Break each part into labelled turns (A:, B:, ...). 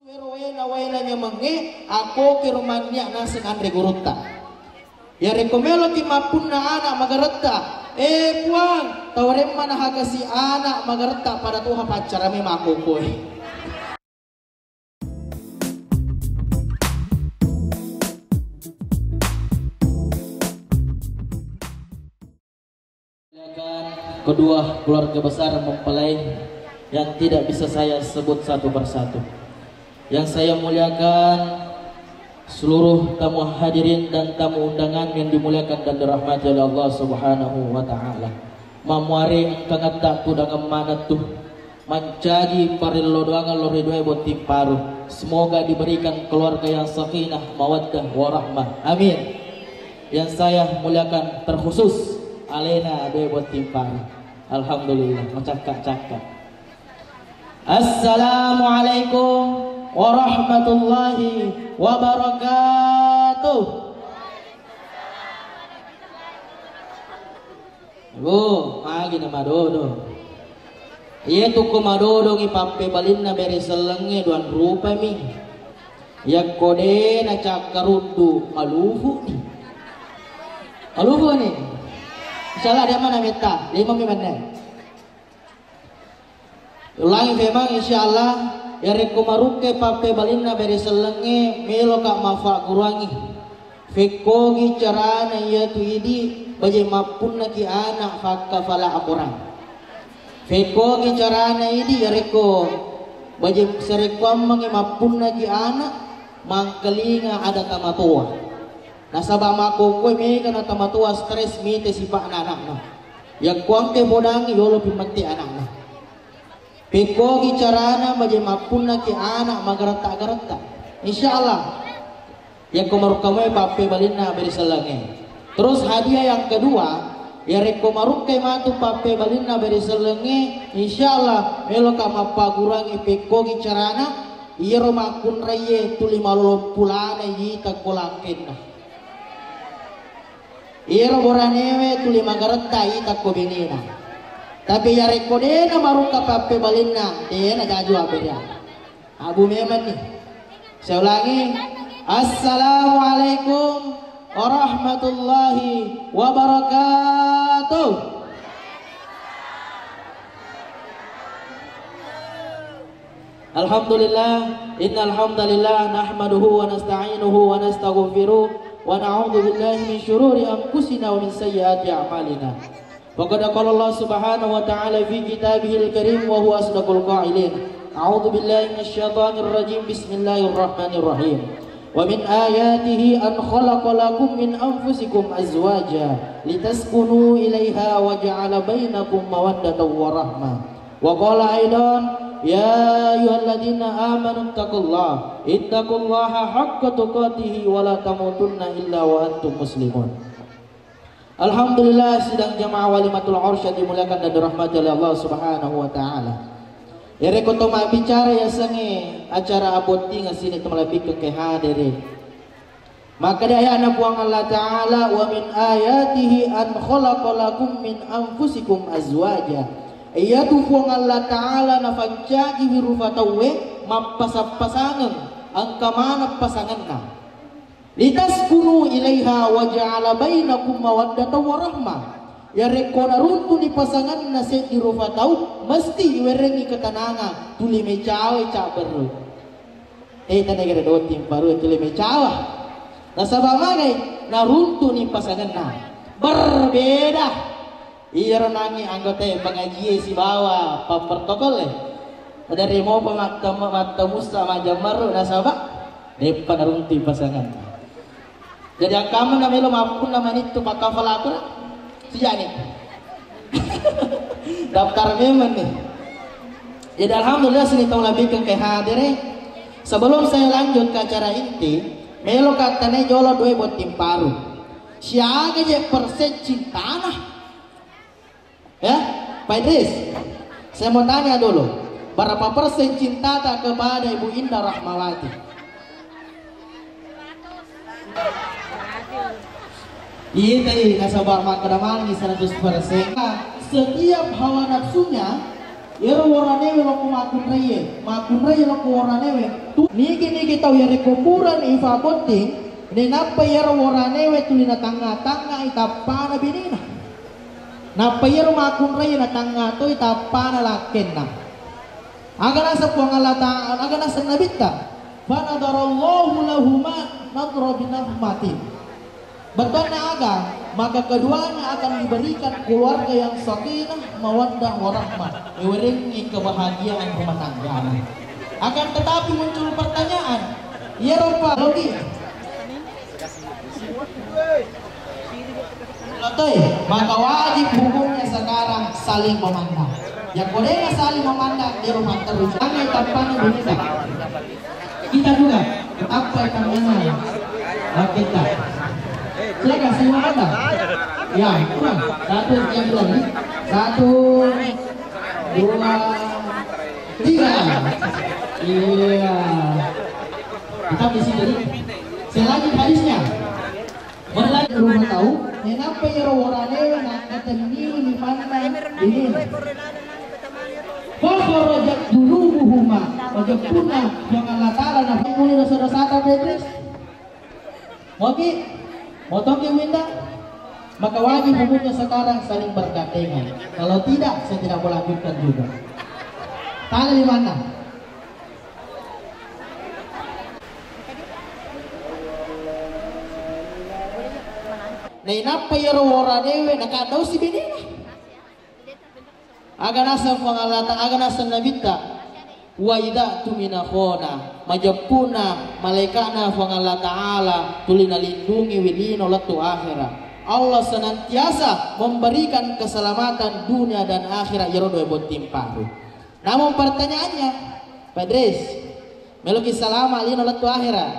A: Wena menge ako kirumanya nasing Andre Guruta. Ya rekomelo ti mapunna anak magaretta. Puang, tawarem mana hagasi anak magaretta pada tuha pacara me makukoy. Kedua keluarga besar mempelai yang tidak bisa saya sebut satu persatu. Yang saya muliakan seluruh tamu hadirin dan tamu undangan yang dimuliakan dan dirahmati oleh Allah Subhanahu wa taala. Mamuari kangatta tudang manat tuh menjadi parillo doangan lo ridhoe boti paru. Semoga diberikan keluarga yang sakinah, mawaddah, warahmah. Amin. Yang saya muliakan terkhusus Alena doe boti paru. Alhamdulillah, macakak-cakak. Assalamualaikum warahmatullahi wabarakatuh. Magi na madodo. Iya tuh madodo ngipape balin na beri selenge duan rupa mi. Ya kode na cakarudu maluhu nih. Maluhu nih. Insyaallah dia mana minta 5 menit. Ulangi memang insyaallah. Ya reko maruke pape balina beri selenge melo kak mafa kurangi fekogi carana ya tu idi baje mapun ki anak fakka fala akurang fekogi carana idi ya reko baje sereko mangi mapun ki anak mangkelinga ada tamatua nasaba mako koe me kana tamatua stres mite sipak anak na ya kuang ke bodangi yolo pimanti anak na pekogi carana baje mapunna ki anak magarata-garata insyaallah ya komarukamai pape balina beri selenge. Terus hadiah yang kedua ya rekomarukai matu pape balina beri selenge insyaallah melo ka mapagurangi pekogi carana iya romakun raye tuli malolom pulana yita kolangkenna iya roboranewe tuli magarata yita kobenina. Tapi ya rekodena maruka pape balinna dena jaju abedia. Abu meman nih. Saya ulangi. Assalamualaikum warahmatullahi wabarakatuh. Alhamdulillah, innal hamdalillah nahmaduhu wa nasta'inuhu wa nastaghfiruh wa na'udzu billahi min syururi anfusina wa min sayyiati a'malina. Faqad qala Allah Subhanahu wa ta'ala fi kitabihil karim wa huwa asdaqul qa'ilin. A'udzu billahi minasyaitonir rajim. Bismillahirrahmanirrahim. Wa min ayatihi an khalaqa lakum min anfusikum azwaja litaskunu ilaiha wa ja'ala bainakum mawaddatan wa rahmah. Wa qala aidan ya ayyuhalladzina amanu ittaqullaha haqqa tuqatih wa la tamutunna illa wa antum muslimun. Alhamdulillah sidang jamaah walimatul ursyad dimuliakan dan dirahmati oleh Allah Subhanahu wa taala. Ya reko toma bicara ya sange acara aboti ngasini temalabi ke hadirin. Maka dia ayana buang Allah taala wa min ayatihi an khalaqalakum min anfusikum azwaja. Iyatu buang Allah taala na fanjagi wirufatawe mapasapasangan angka mana pasanganna. Litaskunu ilaiha wa ja'ala bainakum mawaddatan wa rahmah. Ya reko naruntu ni pasangan na se irufatau mesti werengi ketenangan tuli mecawe caberu. Tanda kira do tim baru tuli mecawa. Nasaba magai naruntu ni pasangan na berbeda. Iya renangi anggota pengaji si bawa pa protokol dari mau pemakta musta majamaru nasaba depan naruntu pasangan. Jadi yang kamu namanya maupun namanya itu maka falakura sejak nih daftar memang nih. Jadi alhamdulillah sini tahu lebih ke hadirnya. Sebelum saya lanjut ke acara inti, melo katanya jolo dua buat tim paru. Siapa aja persen cinta nah? Ya, Pak Idris, saya mau tanya dulu, berapa persen cinta tak kepada Ibu Indah Rahmawati? Iya tadi nasabah makadaman di 100%. Setiap hawa nafsunya Iro waranewe loko makunreye loko waranewe. Niki tahu ya kuburan ifa boting. Nenapa iro waranewe tulina tanga-tanga itapana binina. Napa iro makunreye na tanga to itapana lakenna. Agana sa pangalata, agana sa nabita. Fanadarallahu lahuma nadra binahmatin. Bertanya agak, maka keduanya akan diberikan keluarga yang sakinah, mawaddah, warahmah, meweringi kebahagiaan rumah tangga. Akan tetapi muncul pertanyaan, ya Rabbah, lagi, maka wajib hukumnya sekarang saling memandang. Yang bolehnya saling memandang di rumah terus. Jangan tanpa berbeda. Kita juga apa yang kita. Silakan saya memandang. Ya, kurang. Satu yang lagi. 1, 2, 3. Iya. Kita di sini. Selanjutnya hadisnya. Berlanjut rumah tahu. Kenapa ya rawane nak ketemu di mana ini? Fakorojat dulu buhuma. Wajib punah. Jangan latara. Nak mulai dosa-dosa Petrus. Oke. Motong yang minta, maka wajib hukumnya sekarang saling bergandengan. Kalau tidak, saya tidak melanjutkan juga. Tanya di mana? Nainapa yaro waranewe nakadau si binina. Aganasa pangalata, aganasa nabita. Wa idza tumina khona majapuna malaikana fa Allah taala tulina lindungi widino latu akhirat. Allah senantiasa memberikan keselamatan dunia dan akhirat ya rodo buat timparu. Namun pertanyaannya, Padres, meloki salama lino latu akhirat.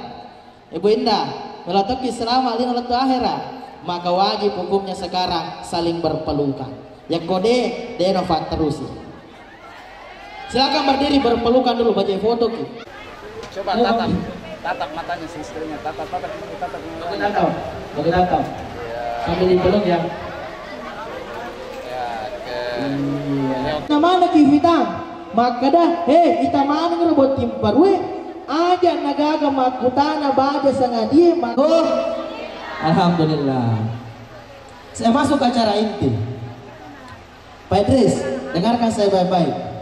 A: Ibu Indah, meloki salama lino latu akhirat, maka wajib hukumnya sekarang saling berpelukan. Yang kode denovat terusi. Silakan berdiri berpelukan dulu, baca foto ki.
B: Coba tatap matanya si istrinya, tatap.
A: Sambil dipeluk ya.
B: Ya,
A: Namanya kifitang, maka dah, ita mana ngerebut timpar we, aja nagaga makutana baca sangadia mako. Alhamdulillah. Saya masuk ke acara inti. Pak Idris, dengarkan saya baik-baik.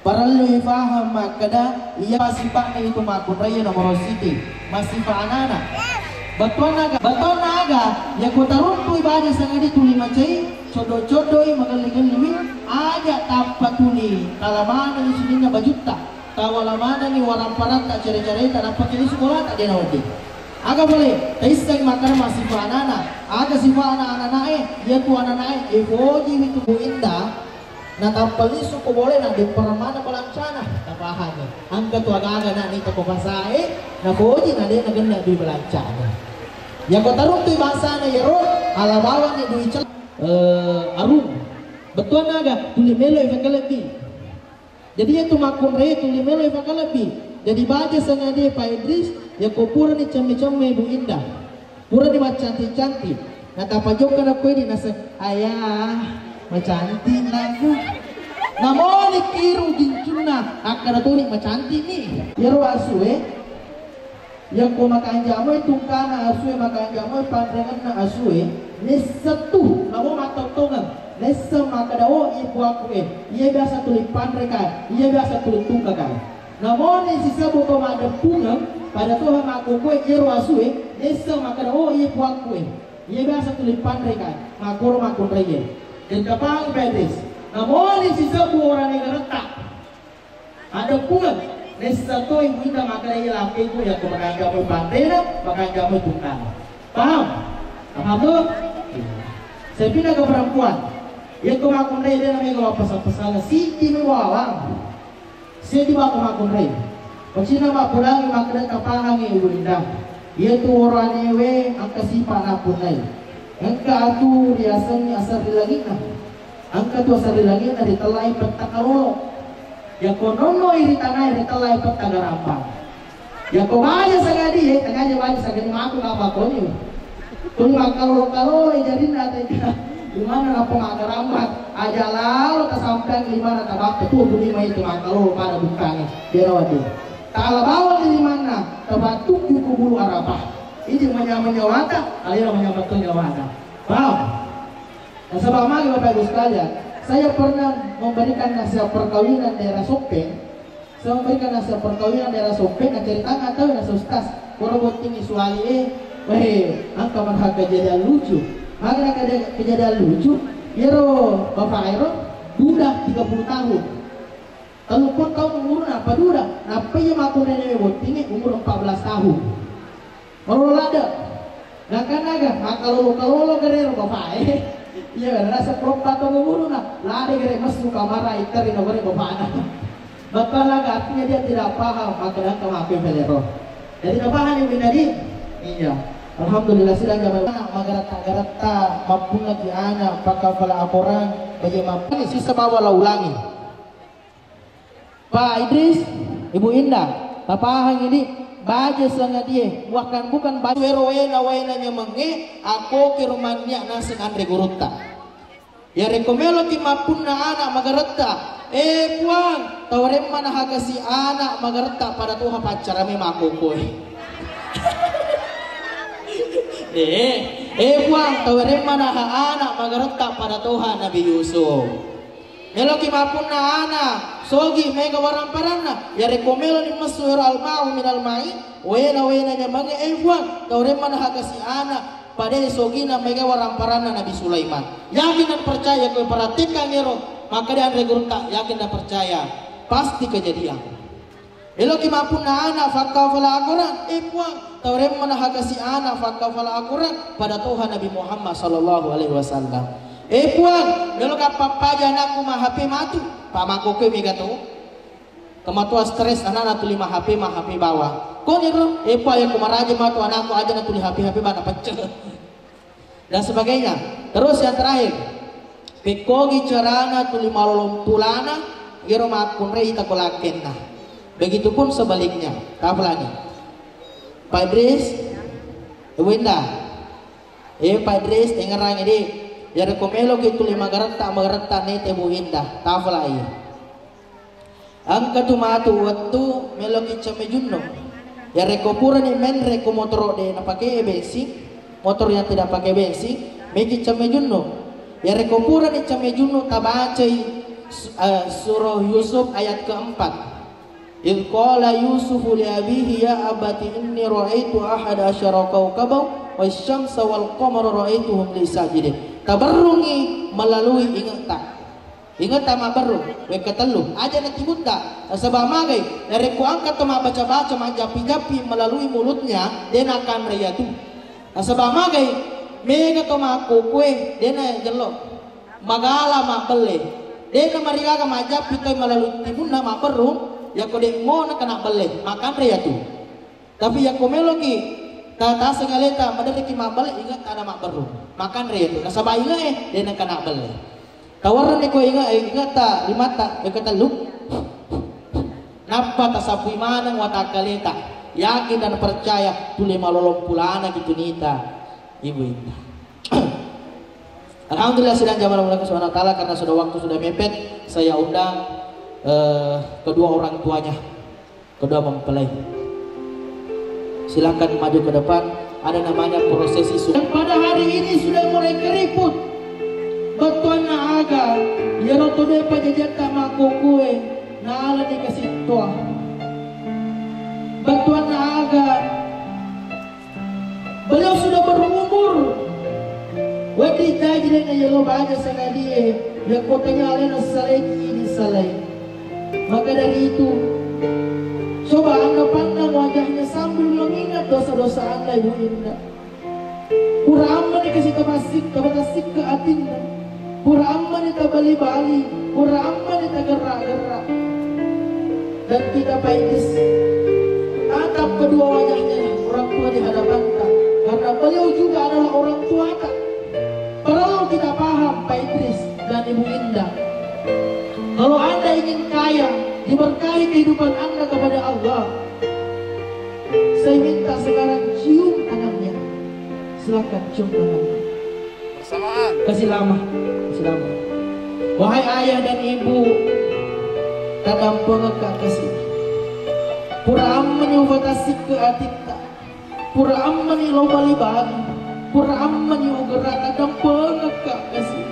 A: Perlu faham makada ia sifatnya itu makun raya nomor siti masih anana betul naga ya kota runtu ibadah sangat dituli macai codo-codoi magali-gali aja tanpa tuli kalamana ni sininya bajuta kawalamana ni warang parat tak cari-cari tak dapat jadi sekolah tak dia naudi agak boleh taiseng makan masih anana ada sifat anak-anak dia tu anak-anak evoji itu Bu Indah. Nah tampal ni suko boleh na di paramana balancana tapahan ni. Angka tu agak-agak na ni tapopasai na boji na dia naganda di balancana. Yang kau taruh tu bahasa na yerot ala bawa ni duit cel arum. Betul naga tuli melo ifakalabi. Jadi itu makun raya tuli melo ifakalabi. Jadi baca sana dia Pak Idris ya kau pura ni cami-cami Bu Indah. Pura ni macam cantik-cantik. Nah tapajokan aku ini nasa ayah. Macantik lagu namun kiru gincuna akan tulik macantik nih ya asue yang ko makan jamu tungkana asue makan jamu pandangan na asue nesetu namun matotongan nese makadawo ibu aku ia biasa tulik pandrekan ia biasa tulik tungkakan namun sisa buka ada pungang pada Tuhan aku kue ya asue nese makadawo ibu aku ia biasa tulik pandrekan makuro makun reye dan kapal Pedis. Namun si sebuah orang yang retak. Ada pun satu yang kita makan laki itu yang makan jamu bandera, makan jamu tungkang. Paham? Paham tuh? Saya pindah ke perempuan. Yang kau makan raya dia namanya kau pesan-pesan si dimewawang. Saya dibawa ke makan raya. Pacina makulangi makan kapangangi Ibu Indah. Dia tu orang ewe angka sifat napun lain. Angka atu riasanya asal lagi nah. Angka tu asal lagi nah ditelai petak karolo. Ya konono iri tanah ditelai petak garampang. Ya kau baca sagadi tengahnya baca sagadi aku apa kau ni. Tunggu kalau jadi nanti di mana apa garampang. aja lalu tak sampai di mana tak bakal tuh lima itu maka lo pada bukannya dia rawat dia. Kalau bawa di mana terbatuk di kubur Arafah. Ini menyawata, kalian menyawata nyawata. Paham? Nah, sebab mari Bapak Ibu sekalian, saya pernah memberikan nasihat perkawinan daerah Sopeng. Saya memberikan nasihat perkawinan daerah Sopeng, cerita atau nasihat ustaz. Korban tinggi suali angka marha kejadian lucu. Maka kejadian lucu. Yero Bapak Aero duda 30 tahun. Telepon tahun umur apa duda? Napa yang aku nenek tinggi umur 14 tahun. Baru lada. Naga maka kalau gerero Bapak iya rasa perempat umur lada gere masuk kamar itari nagore Bapak anak. Bapak laga artinya dia tidak paham maka angka maafin velero. Jadi apa yang tadi? Iya. Alhamdulillah sedang jaman magarata mampu lagi anak pakai pala orang bagi mampu ini sisa bawa ulangi. Pak Idris, Ibu Indah, Bapak ini baja sangat dia bukan baju wena nya menge aku ke rumahnya nasi andre gurutta. Ya rekomelo ki mampu na anak magarata. Puang, tawarem mana hakasi anak magarata pada Tuhan pacar ame makukoi. Puang tawarem mana anak magarata pada Tuhan Nabi Yusuf. Meloki mapun na anak sogi mega warang parana ya rekomelo ni masur almau minal mai wena nya mange puang tawarem mana hakasi anak pada sogi na mega warang parana Nabi Sulaiman. Yakin dan percaya kau perhatikan ngero maka dia andre gurta yakin dan percaya pasti kejadian. Eloki mapun na anak fakka fala akuran puang tawarem mana hakasi anak fakka fala akuran pada Tuhan Nabi Muhammad sallallahu alaihi wasallam. Puang dulu kapapa aja anakku mah HP matu pak makoke mega tuh kematua stres anak tuli mah HP bawa kok niro puang yang kumaraja matu anakku aja tuli HP bana pecah dan sebagainya. Terus yang terakhir pekogi carana tuli malolom tulana gero makun rei takolakenna. Begitupun sebaliknya. Taflani Pak Idris Ibu Indah Pak Idris dengarang ini ya rekomelo gitu lima magarata nete Bu Indah taflai angka tumatu waktu meloki camejunno ya rekopura ni men reko motor de na pakai bensin motor yang tidak pakai bensin meki camejunno ya rekopura ni camejunno tabacai surah Yusuf ayat keempat. Idh qala Yusufu li abihi ya abati inni ra'aitu ahada asyara kawkaban wasyamsa wal qamara ra'aituhum li sajidin. Tabarrungi melalui ingat tak mabarung we ketelu aja nanti bunda sabab magai dari ku angkat tu baca-baca majapi-japi melalui mulutnya dia akan rayatu sabab magai mega tu maku kue dia jelok magala mak beli dia mariga majapi tu melalui tibunda mabarung ya kode mau nak kena beli makan rayatu tapi ya komelogi tata segaleta madari ki mabal ingat ada mak baru makan rayatu nasaba ingat dia nak kena beli tawaran ni ko ingat ta limata kata lu napa tasapui manang wata kaleta yakin dan percaya tuli malolong pulana gitu nita Ibu Indah. Alhamdulillah sedang zaman Allah Subhanahu wa taala karena sudah waktu sudah mepet saya undang kedua orang tuanya, kedua mempelai. Silakan maju ke depan. Ada namanya prosesi sunat. Pada hari ini sudah mulai keriput. Batuan na aga, ya roto de pajajata makukue, na ala dikasih tua. Batuan na aga, beliau sudah berumur. Wadi tajri na yelo baja sangadie, ya kotanya alena saleki ini salai. Maka dari itu coba anda pandang wajahnya sambil mengingat dosa-dosa anda Ibu Indah. Pura aman dikasih kemasik ke hatinya. Pura aman kita bali-bali. Pura aman kita gerak-gerak. Dan tidak paitis tatap kedua wajahnya orang tua di hadapan kita. Karena beliau juga adalah orang tua kita. Perlu kita paham Pak Idris dan Ibu Indah. Kalau anda ingin kaya, diberkahi kehidupan anda kepada Allah, saya minta sekarang cium tangannya. Silakan cium tangannya.
B: Bersamaan.
A: Kasih lama. Wahai ayah dan ibu, kadang pengekak kasih. Pura ammani ufatasik ke atita, pura ammani lo bali bagi, pura ammani ugerak kadang pengekak kasih.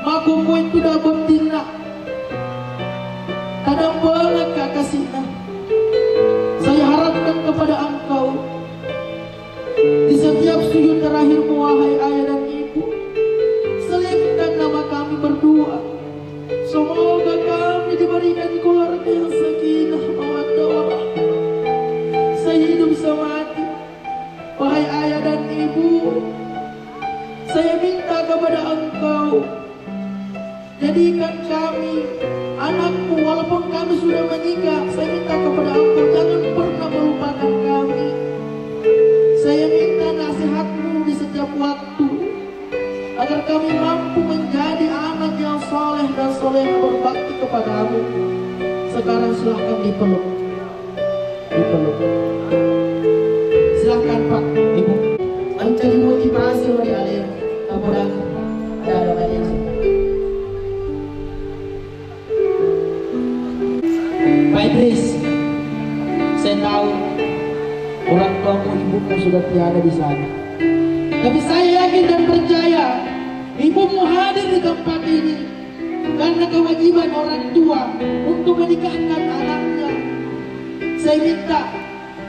A: Maku kuit tidak betina, kadang pengekak kasih. Saya harapkan kepada engkau di setiap sujud terakhirmu wahai ayah dan ibu, selipkan nama kami berdua. Semoga kami diberikan keluarga yang sakinah mawaddah warahmah. Saya hidup semati wahai ayah dan ibu, saya minta kepada engkau, jadikan kami anakmu walaupun kami sudah menikah. Saya minta kepada engkau, jangan pernah melupakan kami. Saya minta nasihatmu di setiap waktu, agar kami mampu menjadi anak yang soleh dan soleh berbakti kepadamu. Sekarang silahkan dipeluk. Dipeluk. Silahkan Pak, Ibu. Mencari motivasi dari alim. Kemudian ada banyak. Pak Idris, saya tahu orang tuamu, ibumu sudah tiada di sana. Tapi saya yakin dan percaya ibumu hadir di tempat ini karena kewajiban orang tua untuk menikahkan anaknya. Saya minta,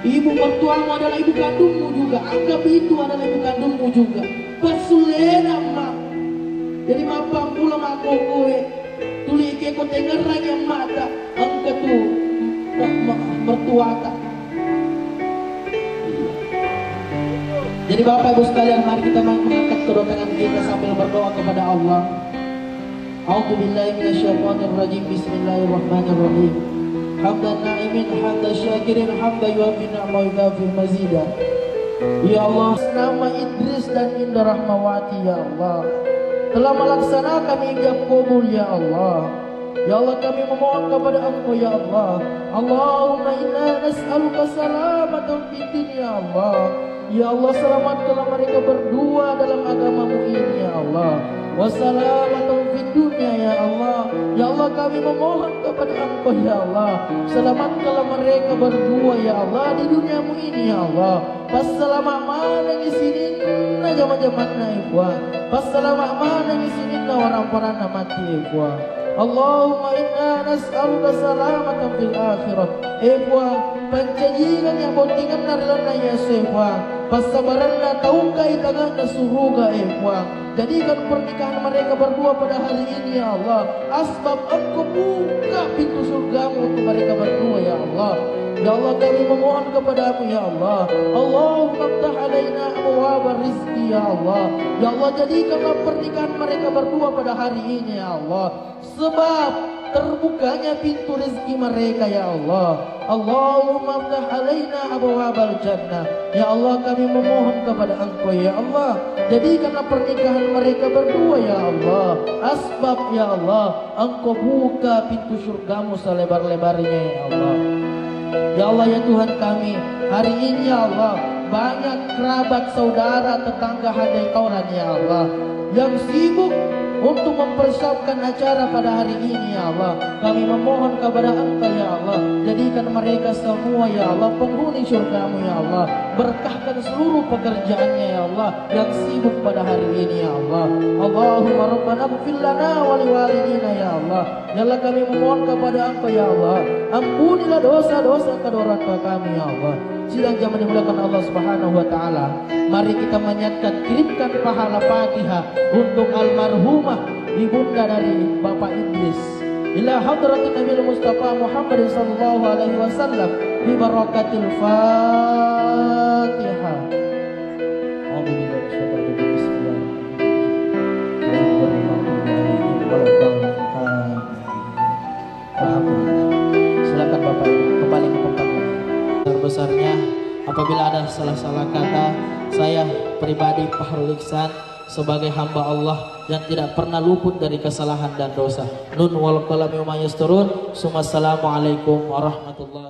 A: ibu mertuamu adalah ibu kandungmu juga, anggap itu adalah ibu kandungmu juga. Pasulena mak, jadi mapang pula mak kowe, tuli ke kote ngerang yang mata, angkat tu mertua tak. Jadi Bapak Ibu sekalian, mari kita mengangkat kedua tangan kita sambil berdoa kepada Allah. A'udzubillahi minasyaitonirrajim. Bismillahirrahmanirrahim. Hamdan na'imin, hamdan syakirin, hamdan yuafi ni'ma wa yukafi mazida. Ya Allah, nama Idris dan Indah Rahmawati ya Allah telah melaksanakan ijab qabul ya Allah. Ya Allah, kami memohon kepada Engkau ya Allah. Allahumma inna nas'aluka salamatan fid dunya ya Allah. Ya Allah, selamatkanlah mereka berdua dalam agamamu ini ya Allah. Wassalamatan fid dunya ya Allah. Ya Allah, kami memohon kepada Engkau ya Allah, selamatkanlah mereka berdua ya Allah di duniamu ini ya Allah. Passalama mana ngisinin na jama-jama na ikhwan. Passalama mana ngisinin na orang-orang na mati ikhwan. Allahumma inna nas'aluka salamatan fil akhirah. Ikhwan, pancajilan yang botingan narilana ya ikhwan. Pasabaran na taukai tangan na suruga ikhwan. Jadikan pernikahan mereka berdua pada hari ini ya Allah, asbab Engkau buka pintu surgamu untuk mereka berdua ya Allah. Ya Allah, kami memohon kepadamu ya Allah. Allahumma ftah alaina abwaaba rizki ya Allah. Ya Allah, jadikanlah pernikahan mereka berdua pada hari ini ya Allah, sebab terbukanya pintu rezeki mereka ya Allah. Allahumma ftah alaina abwaabal jannah. Ya Allah, kami memohon kepada Engkau ya Allah, jadikanlah pernikahan mereka berdua ya Allah, asbab ya Allah Engkau buka pintu surgamu selebar-lebarnya ya Allah. Ya Allah ya Tuhan kami, hari ini ya Allah banyak kerabat, saudara, tetangga hadai kauran ya Allah yang sibuk untuk mempersiapkan acara pada hari ini ya Allah. Kami memohon kepada Engkau ya Allah, jadikan mereka semua ya Allah penghuni surgamu ya Allah. Berkahkan seluruh pekerjaannya ya Allah yang sibuk pada hari ini ya Allah. Allahumma rabbana ighfir lana wa liwalidina ya Allah. Ya Allah, kami memohon kepada Engkau ya Allah, ampunilah dosa-dosa kedua orang tua kami ya Allah. Sidang jamaah dimuliakan Allah Subhanahu wa taala. Mari kita menyatakan, kirimkan pahala Fatihah untuk almarhumah ibunda dari Bapak Idris ila hadratin Nabi Mustafa Muhammad sallallahu alaihi wasallam bi barakatil Fatihah. Silakan Bapak kembali ke tempat. Besarnya apabila ada salah-salah kata, saya pribadi Fahrul Ihsan sebagai hamba Allah yang tidak pernah luput dari kesalahan dan dosa. Nun wal qalam wa ma yasturun. Assalamualaikum warahmatullahi